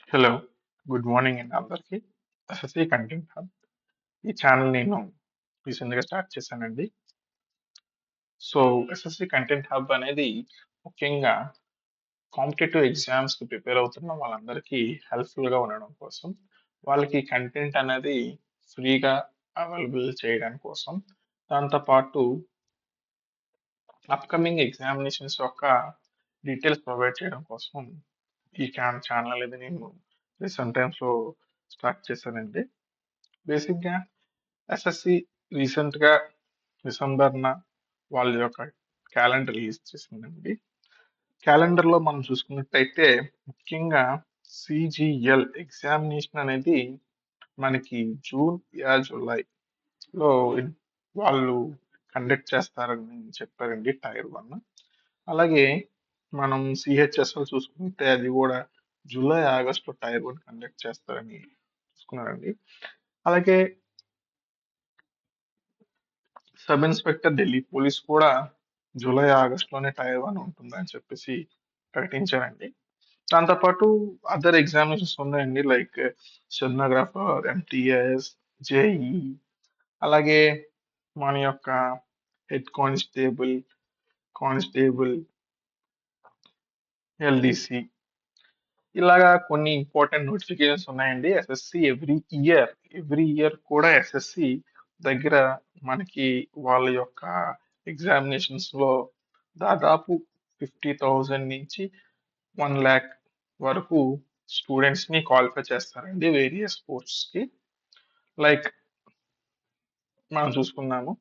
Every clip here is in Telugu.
హలో. గుడ్ మార్నింగ్ అండి అందరికీ. SSC content hub. ఈ ఛానల్ నేను రీసెంట్‌గా స్టార్ట్ చేశానండి. సో, ఎస్ఎస్‌సి కంటెంట్ హబ్ అనేది ముఖ్యంగా కాంపిటీటివ్ ఎగ్జామ్స్‌కి ప్రిపేర్ అవుతున్న వాళ్ళందరికీ హెల్ప్‌ఫుల్‌గా ఉండడం కోసం, వాళ్ళకి కంటెంట్ అనేది ఫ్రీగా అవైలబుల్ చేయడం కోసం, దాంతో పాటు అప్‌కమింగ్ ఎగ్జామినేషన్స్ యొక్క డీటెయిల్స్ ప్రొవైడ్ చేయడం కోసం ఈ ఛానల్ అనేది నేను రీసెంట్ టైమ్స్‌లో స్టార్ట్ చేశానండి. బేసిక్‌గా ఎస్ఎస్‌సి రీసెంట్‌గా డిసెంబర్‌న వాళ్ళ యొక్క క్యాలెండర్ రిలీజ్ చేసిందండి. క్యాలెండర్‌లో మనం చూసుకున్నట్టయితే ముఖ్యంగా సీజీఎల్ ఎగ్జామినేషన్ అనేది మనకి జూన్, జూలైలో వాళ్ళు కండక్ట్ చేస్తారని చెప్పారండి టైర్ 1. అలాగే మనం సీహెచ్ఎస్ఎల్ చూసుకుంటే అది కూడా జూలై, ఆగస్ట్‌లో టైర్ 1 కండక్ట్ చేస్తారని చూసుకున్నారండి. అలాగే సబ్ ఇన్స్పెక్టర్ ఢిల్లీ పోలీస్ కూడా జూలై, ఆగస్ట్‌లోనే టైర్ 1 ఉంటుందని చెప్పేసి ప్రకటించారండి. దాంతో పాటు అదర్ ఎగ్జామినేషన్స్ ఉన్నాయండి. లైక్ స్టెనోగ్రాఫర్, ఎంటీఎస్, జేఈఈ, అలాగే మన యొక్క హెడ్ కానిస్టేబుల్, ఎల్డీసీ, ఇలాగా కొన్ని ఇంపార్టెంట్ నోటిఫికేషన్స్ ఉన్నాయండి. ఎవ్రీ ఇయర్ కూడా ఎస్ఎస్సి దగ్గర మనకి వాళ్ళ యొక్క ఎగ్జామినేషన్స్‌లో దాదాపు 50,000 నుంచి 1,00,000 వరకు స్టూడెంట్స్‌ని క్వాలిఫై చేస్తారండి వేరియస్ పోస్ట్స్‌కి. లైక్ మనం చూసుకున్నాము.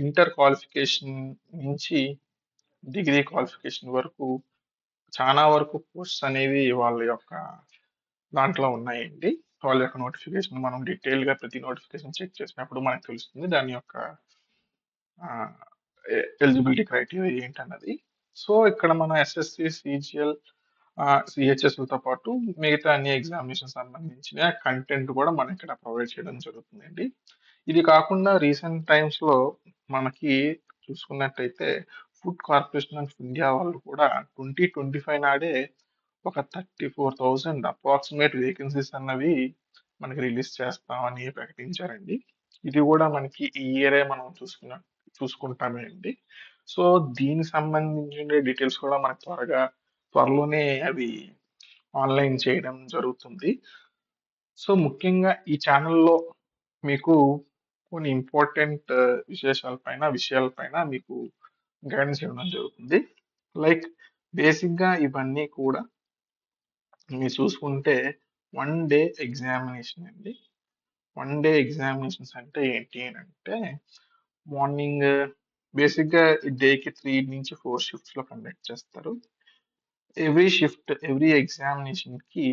ఇంటర్ క్వాలిఫికేషన్ నుంచి డిగ్రీ క్వాలిఫికేషన్ వరకు చాలా వరకు పోస్ట్స్ అనేవి వాళ్ళ యొక్క దాంట్లో ఉన్నాయండి. వాళ్ళ యొక్క నోటిఫికేషన్ మనం డీటెయిల్‌గా ప్రతి నోటిఫికేషన్ చెక్ చేసినప్పుడు మనకు తెలుస్తుంది. దాని యొక్క ఆహ్, ఎలిజిబిలిటీ క్రైటీరియా ఏంటన్నది. సో, ఇక్కడ మనం ఎస్ఎస్‌సి, సీజీఎల్, సీహెచ్ఎస్‌లతో పాటు మిగతా అన్ని ఎగ్జామినేషన్స్ సంబంధించిన కంటెంట్ కూడా మనం ఇక్కడ ప్రొవైడ్ చేయడం జరుగుతుందండి. ఇది కాకుండా రీసెంట్ టైమ్స్‌లో మనకి చూసుకున్నట్టయితే ఫుడ్ కార్పొరేషన్ ఆఫ్ ఇండియా వాళ్ళు కూడా 2025 నాడే ఒక 34,000 అప్రాక్సిమేట్ వేకెన్సీస్ అన్నవి మనకి రిలీజ్ చేస్తామని ప్రకటించారండి. ఇది కూడా మనకి ఈ ఇయరే మనం చూసుకుంటామండి. సో, దీనికి సంబంధించిన డీటెయిల్స్ కూడా మనకు త్వరలోనే అవి ఆన్‌లైన్ చేయడం జరుగుతుంది. సో, ముఖ్యంగా ఈ ఛానెల్‌లో మీకు కొన్ని ఇంపార్టెంట్ విషయాల పైన మీకు గైడెన్స్ ఇవ్వడం జరుగుతుంది. లైక్ బేసిక్‌గా ఇవన్నీ కూడా మీరు చూసుకుంటే వన్ డే ఎగ్జామినేషన్ అండి. వన్ డే ఎగ్జామినేషన్స్ అంటే ఏంటి అనంటే మార్నింగ్ బేసిక్‌గా ఈ డేకి 3-4 షిఫ్ట్స్‌లో కండక్ట్ చేస్తారు. ఎవ్రీ ఎగ్జామినేషన్‌కి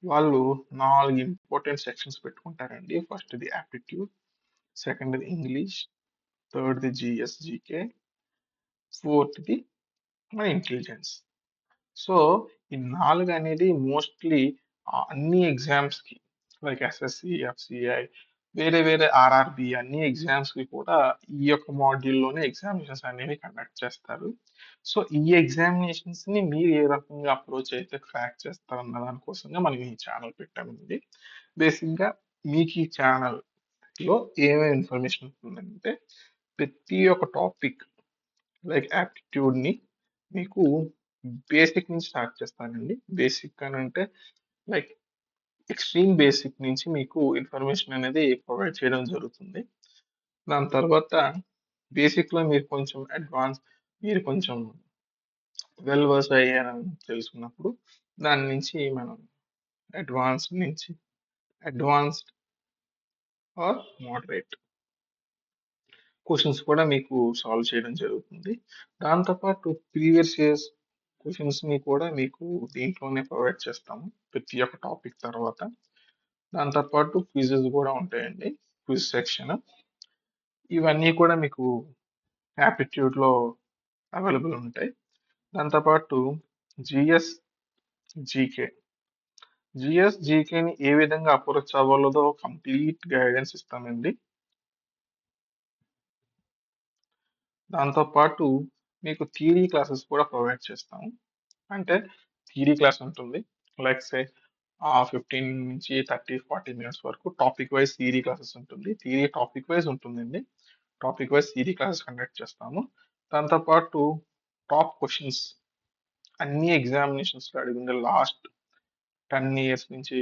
వాళ్ళు 4 ఇంపార్టెంట్ సెక్షన్స్ పెట్టుకుంటారండి. ఫస్ట్‌ది యాప్టిట్యూడ్, సెకండ్‌ది ఇంగ్లీష్, థర్డ్‌ది జీఎస్, జీకే, ఫోర్త్‌ది మన ఇంటెలిజెన్స్. సో, ఈ 4 అనేది మోస్ట్‌లీ అన్ని ఎగ్జామ్స్‌కి లైక్ ఎస్ఎస్‌సి, ఎఫ్‌సిఐ, వేరే ఆర్ఆర్‌బీ అన్ని ఎగ్జామ్స్‌కి కూడా ఈ యొక్క మాడ్యూల్‌లోనే ఎగ్జామినేషన్స్ అనేవి కండక్ట్ చేస్తారు. సో, ఈ ఎగ్జామినేషన్స్‌ని మీరు ఏ రకంగా అప్రోచ్ అయితే క్రాక్ చేస్తారన్న దాని కోసంగా మనం ఈ ఛానెల్ పెట్టామండి. బేసిక్‌గా మీకు ఈ ఛానెల్‌లో ఏమేమి ఇన్ఫర్మేషన్ ఉంటుందంటే ప్రతి ఒక్క టాపిక్ లైక్ యాప్టిట్యూడ్‌ని మీకు బేసిక్ నుంచి స్టార్ట్ చేస్తానండి. బేసిక్ అనంటే లైక్ ఎక్స్‌ట్రీమ్ బేసిక్ నుంచి మీకు ఇన్ఫర్మేషన్ అనేది ప్రొవైడ్ చేయడం జరుగుతుంది. దాని తర్వాత బేసిక్‌లో మీరు కొంచెం వెల్ వర్స్ అయ్యారని తెలుసుకున్నప్పుడు దాని నుంచి మనం అడ్వాన్స్డ్ ఆర్ మోడరేట్ క్వెషన్స్ కూడా మీకు సాల్వ్ చేయడం జరుగుతుంది. దాంతో పాటు ప్రీవియస్ ఇయర్స్ క్వెషన్స్‌ని కూడా మీకు దీంట్లోనే ప్రొవైడ్ చేస్తాము. ప్రతి ఒక్క టాపిక్ తర్వాత. దాంతో పాటు క్విజెస్ గూడా ఉంటాయండి. Quiz section. ఇవన్నీ కూడా మీకు యాప్టిట్యూడ్‌లో అవైలబుల్ ఉంటాయి. దాంతో పాటు జీఎస్, జీకే. జీకేని ఏ విధంగా అప్రోచ్ అవ్వాలో కంప్లీట్ గైడెన్స్ ఇస్తామండి. దాంతో పాటు మీకు థియరీ క్లాసెస్ కూడా ప్రొవైడ్ చేస్తాము. అంటే థియరీ క్లాస్ ఉంటుంది. లైక్ సే 15 నుంచి 30-40 మినిట్స్ వరకు టాపిక్ వైజ్ థియరీ క్లాసెస్ ఉంటుంది. టాపిక్ వైజ్ ఉంటుందండి. Topic wise theory classes conduct చేస్తాము. దాంతో పాటు టాప్ క్వశ్చన్స్ అన్ని ఎగ్జామినేషన్స్‌లో అడిగిన లాస్ట్ 10 ఇయర్స్ నుంచి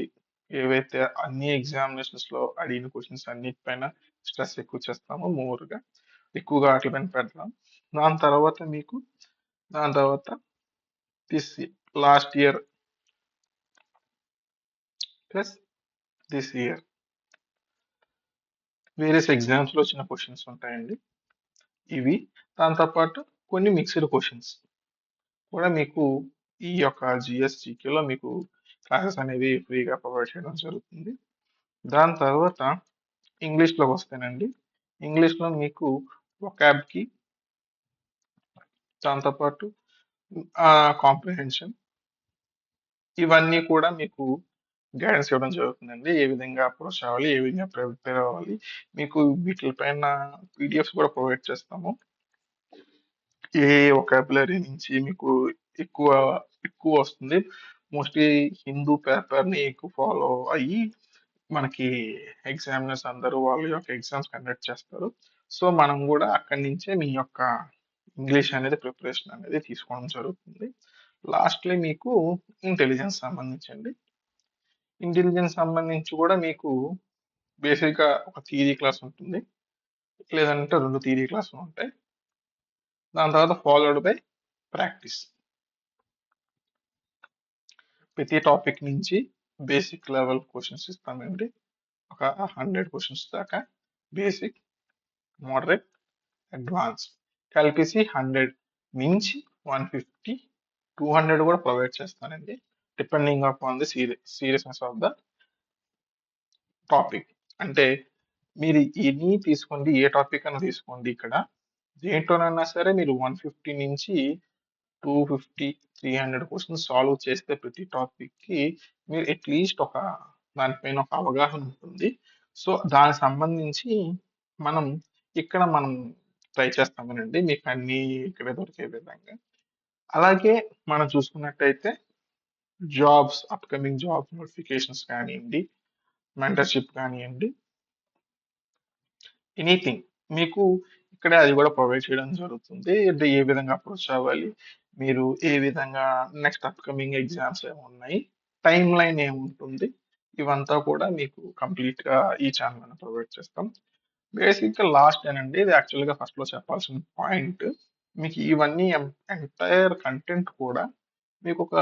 ఏవైతే అన్ని ఎగ్జామినేషన్స్‌లో అడిగిన క్వశ్చన్స్ అన్నిటిపైన స్ట్రెస్ ఎక్కువ చేస్తామో ఎక్కువగా వాటి పైన పెడతాం. దాని తర్వాత మీకు దాని తర్వాత this last year plus this year various ఎగ్జామ్స్‌లో వచ్చిన క్వశ్చన్స్ ఉంటాయండి. ఇవి దాంతో పాటు కొన్ని మిక్స్డ్ క్వశ్చన్స్ కూడా మీకు ఈ యొక్క జిఎస్ జీకేలో మీకు క్లాసెస్ అనేవి ఫ్రీగా ప్రొవైడ్ చేయడం జరుగుతుంది. దాని తర్వాత ఇంగ్లీష్‌లోకి వస్తేనండి, ఇంగ్లీష్‌లో మీకు వొకాబ్‌కి దాంతో పాటు కాంప్రిహెన్షన్ ఇవన్నీ కూడా మీకు గైడెన్స్ ఇవ్వడం జరుగుతుందండి. ఏ విధంగా అప్రోచ్ అవ్వాలి, ఏ విధంగా ప్రిపేర్ అవ్వాలి. మీకు వీటిపైన పీడిఎఫ్స్ కూడా ప్రొవైడ్ చేస్తాము. ఏ వొకాబులరీ నుంచి మీకు ఎక్కువ ఎక్కువ వస్తుంది. మోస్ట్లీ హిందూ పేపర్‌ని ఎక్కువ ఫాలో అయ్యి మనకి ఎగ్జామినర్స్ అందరూ వాళ్ళ యొక్క ఎగ్జామ్స్ కండక్ట్ చేస్తారు. సో, మనం కూడా అక్కడి నుంచే మీ యొక్క ఇంగ్లీష్ అనేది ప్రిపరేషన్ అనేది తీసుకోవడం జరుగుతుంది. లాస్ట్‌లీ మీకు ఇంటెలిజెన్స్ సంబంధించండి. ఇంటెలిజెన్స్ సంబంధించి కూడా మీకు బేసిక్‌గా ఒక థియరీ క్లాస్ ఉంటుంది. లేదంటే 2 థియరీ క్లాసులు ఉంటాయి. దాని తర్వాత ఫాలోడ్ బై ప్రాక్టీస్. ప్రతి టాపిక్ నుంచి బేసిక్ లెవెల్ క్వశ్చన్స్ ఇస్తామండి. ఒక 100 క్వశ్చన్స్ దాకా బేసిక్, మోడరేట్, అడ్వాన్స్ కలిపేసి 100 నుంచి 150, 200 కూడా ప్రొవైడ్ చేస్తానండి. Depending upon the seriousness of the topic. అంటే మీరు ఎనీ తీసుకోండి, ఏ టాపిక్ అయినా తీసుకోండి. ఇక్కడ దేంట్లోనైనా సరే మీరు 150 నుంచి 250, 300 క్వశ్చన్స్ సాల్వ్ చేస్తే ప్రతి టాపిక్‌కి మీరు అట్‌లీస్ట్ దానిపైన ఒక అవగాహన ఉంటుంది. సో, దానికి సంబంధించి మనం మనం ట్రై చేస్తామనండి. మీకు అన్నీ ఇక్కడే దొరికే విధంగా. అలాగే మనం చూసుకున్నట్టయితే అప్‌కమింగ్ జాబ్ నోటిఫికేషన్స్ కానియండి, మెంటర్‌షిప్ కానియండి, ఎనీథింగ్ మీకు ఇక్కడే అది కూడా ప్రొవైడ్ చేయడం జరుగుతుంది. అంటే ఏ విధంగా అప్రోచ్ అవ్వాలి, మీరు ఏ విధంగా నెక్స్ట్ అప్‌కమింగ్ ఎగ్జామ్స్ ఏమున్నాయి, టైమ్‌లైన్ ఏముంటుంది, ఇవంతా కూడా మీకు కంప్లీట్‌గా ఈ ఛానెల్‌లోనే ప్రొవైడ్ చేస్తాం. బేసిక్‌గా లాస్టేనండి ఇది యాక్చువల్‌గా ఫస్ట్‌లో చెప్పాల్సిన పాయింట్. మీకు ఇవన్నీ ఎంటైర్ కంటెంట్ కూడా మీకొక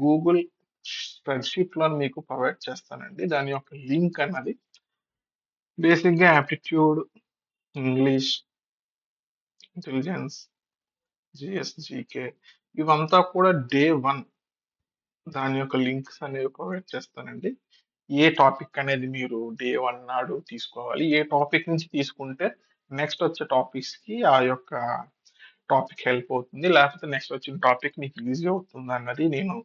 గూగుల్ స్ప్రెడ్‌షీట్‌లో మీకు ప్రొవైడ్ చేస్తానండి. దాని యొక్క లింక్ అన్నది బేసిక్‌గా aptitude, English, intelligence, GS, GK ఇవంతా కూడా డే 1 దాని యొక్క లింక్స్ అనేవి ప్రొవైడ్ చేస్తానండి. ఏ టాపిక్ అనేది మీరు డే 1 నాడు తీసుకోవాలి, ఏ టాపిక్ నుంచి తీసుకుంటే నెక్స్ట్ వచ్చే టాపిక్స్‌కి ఆ యొక్క టాపిక్ హెల్ప్ అవుతుంది. లేకపోతే నెక్స్ట్ వచ్చిన టాపిక్ మీకు ఈజీ అవుతుందన్నది నేను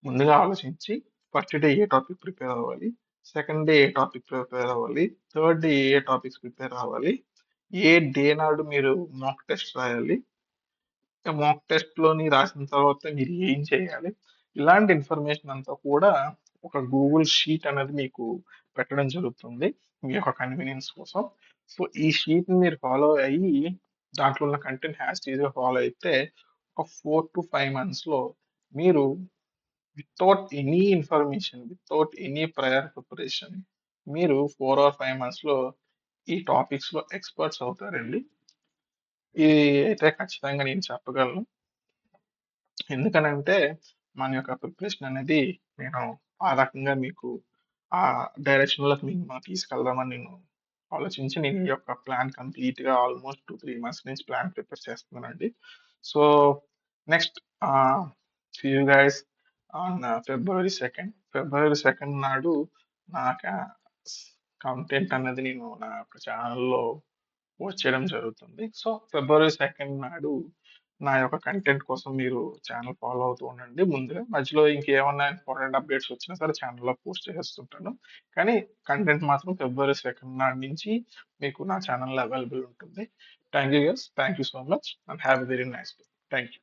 ముందుగా ఆలోచించి ఫస్ట్ డే ఏ టాపిక్ ప్రిపేర్ అవ్వాలి, సెకండ్ డే ఏ టాపిక్ ప్రిపేర్ అవ్వాలి, థర్డ్ డే ఏ టాపిక్స్ ప్రిపేర్ అవ్వాలి, ఏ డే నాడు మీరు మాక్ టెస్ట్ రాయాలి, మాక్ టెస్ట్‌లోని రాసిన తర్వాత మీరు ఏం చేయాలి, ఇలాంటి ఇన్ఫర్మేషన్ అంతా కూడా ఒక గూగుల్ షీట్ అనేది మీకు పెట్టడం జరుగుతుంది. మీ యొక్క కన్వీనియన్స్ కోసం. సో, ఈ షీట్‌ని మీరు ఫాలో అయ్యి దాంట్లో ఉన్న కంటెంట్ యాజ్ టీజ్‌గా ఫాలో అయితే ఒక 4-5 మంత్స్‌లో మీరు without any information, without any prior preparation మీరు 4 ఆర్ 5 మంత్స్‌లో ఈ టాపిక్స్‌లో ఎక్స్‌పర్ట్స్ అవుతారండి. ఇది అయితే ఖచ్చితంగా నేను చెప్పగలను. ఎందుకనంటే, మన యొక్క ప్రిపరేషన్ అనేది నేను ఆ రకంగా మీకు ఆ డైరెక్షన్‌లోకి మిమ్మల్ని తీసుకెళ్దామని నేను ఆలోచించి, నేను ఈ యొక్క ప్లాన్ కంప్లీట్‌గా ఆల్మోస్ట్ 2-3 మంత్స్ నుంచి ప్లాన్ ప్రిపేర్ చేస్తున్నానండి. So, next see you guys on February 2. ఫిబ్రవరి 2 నాడు నా కంటెంట్ అనేది నేను నా యొక్క ఛానెల్‌లో పోస్ట్ చేయడం జరుగుతుంది. సో, ఫిబ్రవరి 2 నాడు నా యొక్క కంటెంట్ కోసం మీరు ఛానెల్ ఫాలో అవుతూ ఉండండి ముందుగా. మధ్యలో ఇంకేమన్నా ఇంపార్టెంట్ అప్డేట్స్ వచ్చినా సరే ఛానెల్‌లో పోస్ట్ చేసేస్తుంటాను. కానీ కంటెంట్ మాత్రం ఫిబ్రవరి 2 నాటి నుంచి మీకు నా ఛానెల్‌లో అవైలబుల్ ఉంటుంది. Thank you guys. Thank you so much and have a very nice day. Thank you.